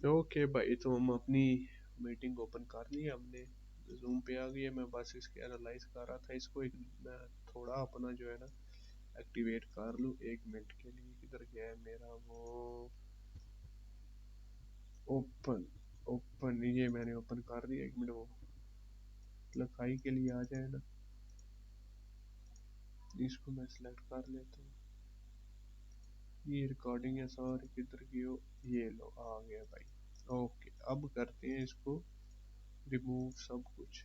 Okay भाई, तो हम अपनी मीटिंग ओपन कर ली हमने, जूम पे आ गई है। मैं बस इसके एनालाइज कर रहा था इसको, एक मैं थोड़ा अपना जो है ना एक्टिवेट कर लूँ 1 मिनट के लिए। किधर गया है मेरा वो ओपन? ओपन ये मैंने ओपन कर दिया, 1 मिनट वो लिखाई के लिए आ जाए ना, इसको मैं सिलेक्ट कर लेता हूँ। ये रिकॉर्डिंग है सारी, किधर की हो? ये लो आ गया भाई। ओके, अब करते हैं इसको रिमूव सब कुछ।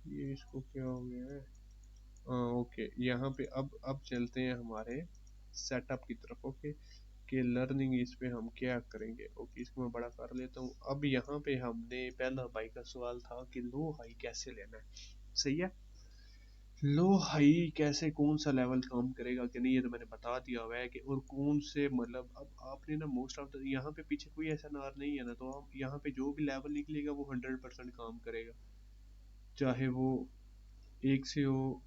ये इसको क्या हो गया है? हाँ ओके, यहाँ पे अब चलते हैं हमारे सेटअप की तरफ। ओके, कि लर्निंग इस पे हम क्या करेंगे। ओके, इसको मैं बड़ा कर लेता हूँ। अब यहाँ पे हमने पहला भाई का सवाल था कि लो हाई कैसे लेना है, सही है। लो हाई कैसे, कौन सा लेवल काम करेगा कि नहीं, ये तो मैंने बता दिया हुआ है कि, और कौन से मतलब अब आपने ना मोस्ट ऑफ द यहाँ पे पीछे कोई ऐसा नार नहीं है ना, तो हम यहाँ पे जो भी लेवल निकलेगा वो 100% काम करेगा, चाहे वो 1 से हो,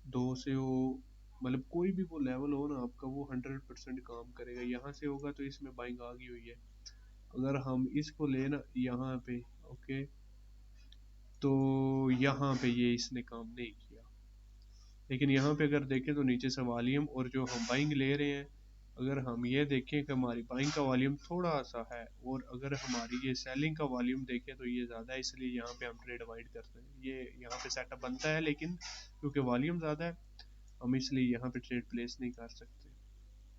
2 से हो, मतलब कोई भी वो लेवल हो ना आपका, वो 100% काम करेगा। यहाँ से होगा तो इसमें बाइंग आ गई हुई है। अगर हम इसको लेना यहाँ पे, ओके, तो यहाँ पे ये इसने काम नहीं किया। लेकिन यहाँ पे अगर देखें तो नीचे से वॉल्यूम और जो हम बाइंग ले रहे हैं, अगर हम ये देखें कि हमारी बाइंग का वॉल्यूम थोड़ा सा है, और अगर हमारी ये सेलिंग का वॉल्यूम देखें तो ये ज़्यादा है, इसलिए यहाँ पे हम ट्रेड अवॉइड करते हैं। ये यहाँ पे सेटअप बनता है, लेकिन क्योंकि वॉल्यूम ज़्यादा है हम इसलिए यहाँ पे ट्रेड प्लेस नहीं कर सकते।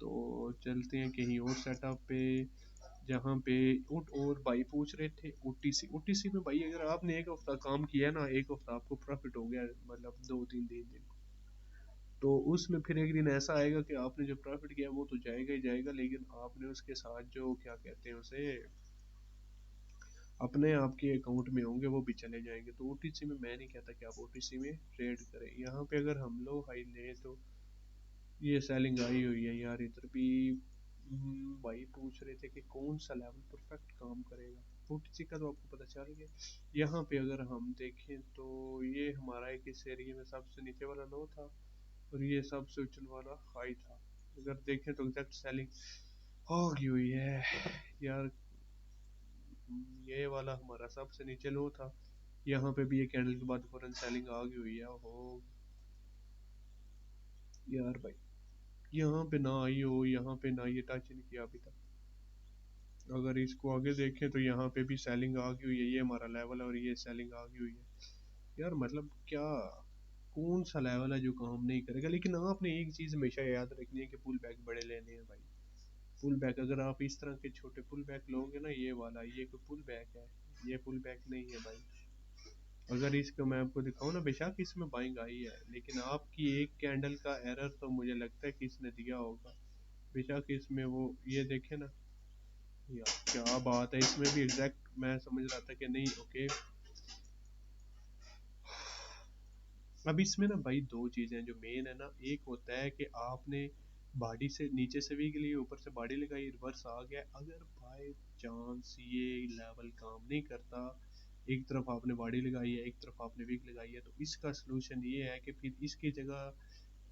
तो चलते हैं कहीं और सेटअप पे, जहाँ पे और भाई पूछ रहे थे ओटीसी। ओटीसी में भाई अगर आपने 1 हफ्ता काम किया ना, 1 हफ्ता आपको प्रॉफिट हो गया, मतलब 2 3 दिन, तो उसमें फिर एक दिन ऐसा आएगा कि आपने जो प्रॉफिट किया वो तो जाएगा ही जाएगा, लेकिन आपने उसके साथ जो क्या कहते हैं उसे, अपने आपके अकाउंट में होंगे वो भी चले जाएंगे। तो ओटीसी में मैं नहीं कहता कि आप ओटीसी में ट्रेड करें। यहाँ पे अगर हम लोग हाई लें तो ये सेलिंग आई हुई है यार इधर भी। भाई पूछ रहे थे कि कौन सा लेवल परफेक्ट काम करेगा। ओटीसी का तो आपको पता चल गया। यहाँ पे अगर हम देखें तो ये हमारा एक इस एरिया में सबसे नीचे वाला लो था, और ये सबसे ऊंचल वाला हाई था। अगर देखें तो एग्जैक्ट सेलिंग हो गई हुई है यार। ये वाला हमारा सबसे नीचे लो था, यहाँ पे भी ये कैंडल के बाद फौरन सेलिंग आ गई हुई है। हो यार भाई, यहाँ पे ना आई हो, यहाँ पे ना ये टच नहीं किया अभी तक। अगर इसको आगे देखें तो यहाँ पे भी सेलिंग आ गई हुई है, ये हमारा लेवल है और ये सेलिंग आ गई हुई है। यार मतलब क्या, कौन सा लेवल है जो काम नहीं करेगा। लेकिन आपने एक चीज हमेशा याद रखनी है कि पुल बैक बड़े लेने हैं भाई। पुल बैक अगर आप इस तरह के छोटे पुल बैक लोगे ना, ये वाला ये कोई पुल बैक है, ये पुल बैक नहीं है भाई। अगर इसको मैं आपको दिखाऊं ना, बेशक इसमें बाइंग आई है, लेकिन आपकी एक कैंडल का एरर तो मुझे लगता है कि इसने दिया होगा। बेशक इसमें वो ये देखे ना, यार क्या बात है, इसमें भी एग्जैक्ट मैं समझ रहा था कि नहीं। ओके, अब इसमें ना भाई दो चीजें जो मेन है ना, एक होता है कि आपने बॉडी से नीचे से वीक ली, ऊपर से बॉडी लगाई, रिवर्स आ गया। अगर बाय चांस ये लेवल काम नहीं करता, एक तरफ आपने बॉडी लगाई है, एक तरफ आपने वीक लगाई है, तो इसका सलूशन ये है कि फिर इसकी जगह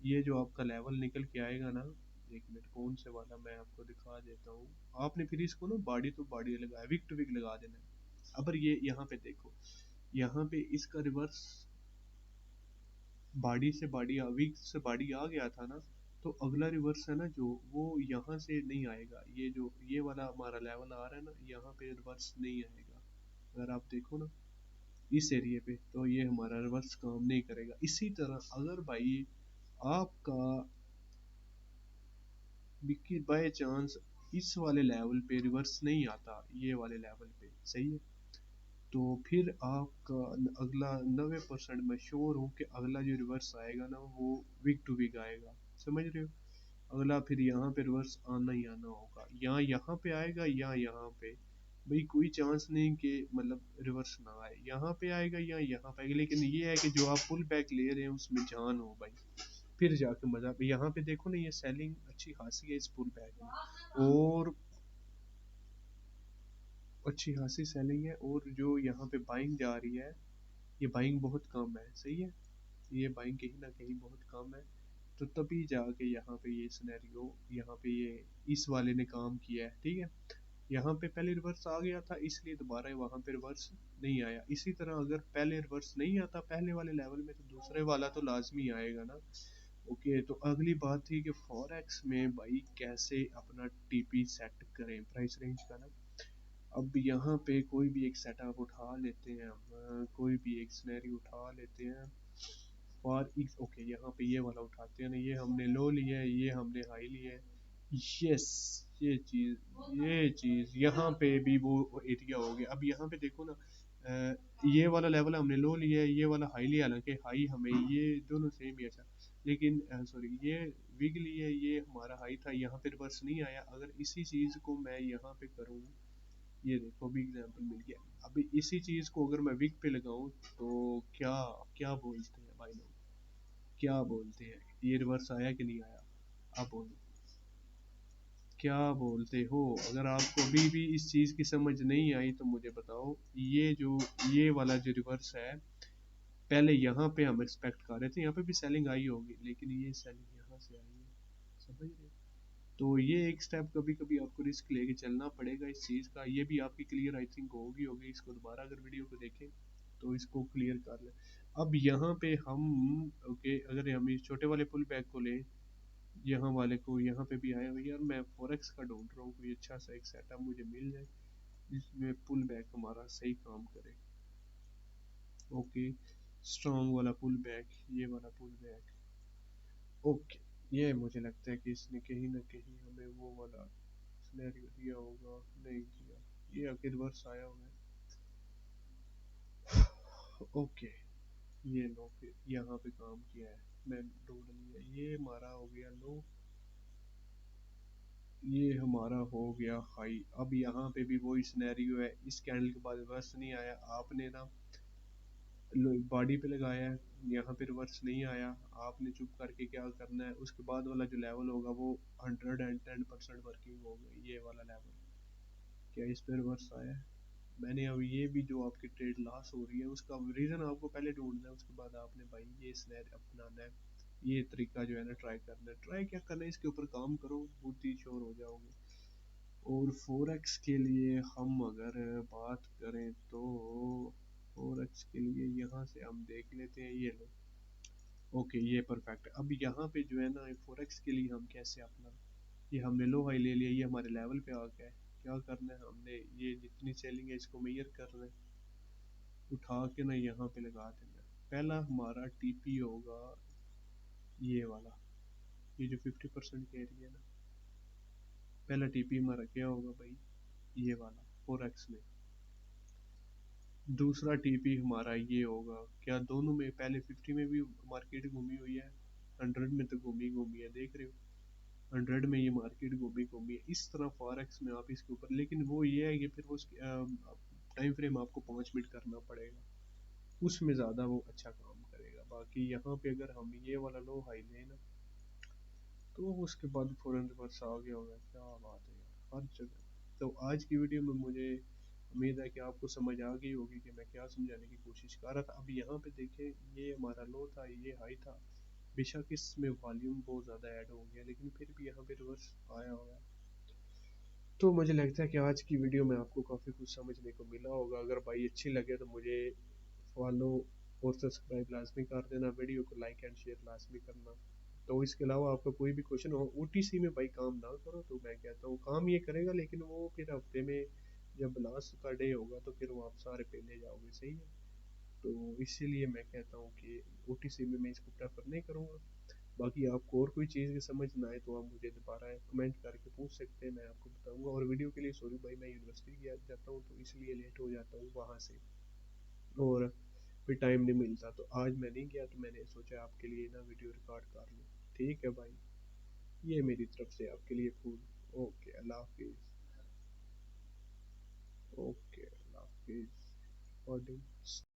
ये जो आपका लेवल निकल के आएगा ना, 1 मिनट कौन से वाला मैं आपको दिखा देता हूँ। आपने फिर इसको ना बॉडी तो बॉडी लगाया, वीक टू वीक लगा देना है। अब ये यहाँ पे देखो, यहाँ पे इसका रिवर्स बॉडी से बॉडी वीक से बॉडी आ गया था ना, तो अगला रिवर्स है ना जो, वो यहाँ से नहीं आएगा। ये जो ये वाला हमारा लेवल आ रहा है ना, यहाँ पे रिवर्स नहीं आएगा। अगर आप देखो ना इस एरिया पे, तो ये हमारा रिवर्स काम नहीं करेगा। इसी तरह अगर भाई आपका विक्की बाय चांस इस वाले लेवल पे रिवर्स नहीं आता, ये वाले लेवल पे, सही है, तो फिर आपका अगला 90% मैं श्योर हूँ कि अगला जो रिवर्स आएगा ना वो वीक टू वीक आएगा। समझ रहे हो, अगला फिर यहाँ पे रिवर्स आना ही आना होगा, या यहाँ पे आएगा या यहाँ पे। भाई कोई चांस नहीं कि मतलब रिवर्स ना आए, यहाँ पे आएगा या यहाँ पे आएगा। लेकिन ये है कि जो आप पुल बैक ले रहे हैं उसमें जान हो भाई, फिर जाके मजा। यहाँ पे देखो ना, ये सेलिंग अच्छी खासी है इस पुल बैक में, और अच्छी खासी सेलिंग है। और जो यहाँ पे बाइंग जा रही है, ये बाइंग बहुत कम है, सही है, ये बाइंग कहीं ना कहीं बहुत कम है। तो तभी जाके यहाँ पे ये सिनेरियो, यहाँ पे ये इस वाले ने काम किया है, ठीक है। यहाँ पे पहले रिवर्स आ गया था इसलिए दोबारा वहां पे रिवर्स नहीं आया। इसी तरह अगर पहले रिवर्स नहीं आता पहले वाले लेवल में तो दूसरे वाला तो लाजमी आएगा ना। ओके, तो अगली बात थी कि फॉरेक्स में भाई कैसे अपना टीपी सेट करें प्राइस रेंज का ना। अब यहाँ पे कोई भी एक सेटअप उठा लेते हैं हम, कोई भी एक सिनेरियो उठा लेते हैं फॉर एक्स। ओके, यहाँ पे ये वाला उठाते हैं ना, ये हमने लो लिया है, ये हमने हाई लिया है। यस, ये चीज यहाँ पे भी वो एरिया हो गया। अब यहाँ पे देखो ना, ये वाला लेवल हमने लो लिया है, ये वाला हाई लिया, हालांकि हाई हमें ये दोनों सेम ही अच्छा, लेकिन सॉरी ये विग लिया है, ये हमारा हाई था, यहाँ पे रिवर्स नहीं आया। अगर इसी चीज को मैं यहाँ पे करूँ, ये देखो अभी एग्जांपल मिल गया। अभी इसी चीज को अगर मैं विग पे लगाऊं तो क्या क्या बोलते हैं भाई लोग, क्या बोलते हैं, ये रिवर्स आया कि नहीं आया? आप बोलो क्या बोलते हो? अगर आपको अभी भी इस चीज की समझ नहीं आई तो मुझे बताओ। ये वाला जो रिवर्स है, पहले यहाँ पे हम एक्सपेक्ट कर रहे थे यहाँ पे भी सेलिंग आई होगी, लेकिन ये सेलिंग यहाँ से आई है, समझ रहे हो? तो ये एक स्टेप कभी कभी आपको रिस्क लेके चलना पड़ेगा इस चीज का। ये भी आपकी क्लियर आई थिंक होगी इसको दोबारा अगर वीडियो को देखें तो इसको क्लियर कर लें। अब यहाँ पे हम, ओके, अगर हम इस छोटे वाले पुल बैक को लें, यहाँ वाले को, यहाँ पे भी आया हुआ यार, मैं फॉरेक्स का ढूंढ रहा हूँ कोई अच्छा सा एक सेटअप मुझे मिल जाए जिसमें पुल बैक हमारा सही काम करे। ओके, स्ट्रॉन्ग वाला पुल बैक, ये वाला पुल बैक। ओके, ये मुझे लगता है कि इसने कहीं ना कहीं हमें वो वाला सिनेरियो दिया होगा, नहीं दिया, ये आखिर वर्ष आया हुआ है। ओके, ये लो फिर यहाँ पे काम किया है, मैं ढूंढ लिया, ये हमारा हो गया लो, ये हमारा हो गया हाई। अब यहाँ पे भी वही सिनेरियो है, इस कैंडल के बाद रिवर्स नहीं आया, आपने ना बॉडी पे लगाया है, यहाँ पे रिवर्स नहीं आया, आपने चुप करके क्या करना है, उसके बाद वाला जो लेवल होगा वो 110% वर्किंग होगा, ये वाला लेवल। क्या इस पे रिवर्स आया है? मैंने अब ये भी जो आपकी ट्रेड लॉस हो रही है उसका रीजन आपको पहले ढूंढना है, उसके बाद आपने भाई ये स्नैर अपनाना है, ये तरीका जो है ना ट्राई करना है। ट्राई क्या करना है, इसके ऊपर काम करो, बुद्धि श्योर हो जाओगे। और फोरेक्स के लिए हम अगर बात करें तो फोरेक्स के लिए यहाँ से हम देख लेते हैं, ये लो। ओके, ये परफेक्ट है। अब यहाँ पे जो है ना फोरेक्स के लिए हम कैसे अपना, ये हमने लो हाई ले लिया, ये हमारे लेवल पे आ गया है। क्या करना है हमने, ये जितनी सेलिंग है इसको मेजर करना है, उठा के ना यहाँ पे लगा देना है। पहला हमारा टीपी होगा ये वाला, ये जो 50% का एरिया है ना, पहला टीपी हमारा क्या होगा भाई, ये वाला फोरेक्स में। दूसरा टीपी हमारा ये होगा, क्या दोनों में, पहले 50 में भी मार्केट घूमी हुई है, 100 में तो घूमी है, देख रहे हो, 100 में ये मार्केट घूमी घूमी है। इस तरह फॉरेक्स में आप इसके ऊपर, लेकिन वो ये है कि फिर वो टाइम फ्रेम आपको 5 मिनट करना पड़ेगा, उसमें ज़्यादा वो अच्छा काम करेगा। बाकी यहाँ पे अगर हम ये वाला लो हाई लें ना, तो उसके बाद फौरन रिवर्स आ गया होगा, क्या बात है यार, हर जगह। तो आज की वीडियो में मुझे उम्मीद है कि आपको समझ आ गई होगी कि मैं क्या समझाने की कोशिश कर रहा था। अब यहाँ पे देखें, ये हमारा लो था, ये हाई था, बेशक इसमें वॉल्यूम बहुत ज़्यादा ऐड हो गया, लेकिन फिर भी यहाँ पे रिवर्स आया हुआ है। तो मुझे लगता है कि आज की वीडियो में आपको काफ़ी कुछ समझने को मिला होगा। अगर भाई अच्छी लगे तो मुझे फॉलो और सब्सक्राइब लाजमी कर देना, वीडियो को लाइक एंड शेयर लाजमी करना। तो इसके अलावा आपका कोई भी क्वेश्चन हो, ओटीसी में भाई काम ना करो, तो मैं कहता हूँ काम ये करेगा, लेकिन वो फिर हफ्ते में जब लास्ट का डे होगा तो फिर वो आप सारे पे ले जाओगे, सही है। तो इसीलिए मैं कहता हूँ कि ओटीसी में मैं इसको प्रेफर नहीं करूँगा। बाकी आपको और कोई चीज़ की समझ ना आए तो आप मुझे दोबारा कमेंट करके पूछ सकते हैं, मैं आपको बताऊंगा। और वीडियो के लिए सॉरी भाई, मैं यूनिवर्सिटी गया जाता हूँ तो इसलिए लेट हो जाता हूँ वहाँ से, और फिर टाइम नहीं मिलता। तो आज मैं नहीं गया तो मैंने सोचा आपके लिए ना वीडियो रिकॉर्ड कर लूँ। ठीक है भाई, ये मेरी तरफ से आपके लिए फूल। ओके, अल्लाह हाफिज़। ओके, अल्लाह हाफिज़। रिकॉर्डिंग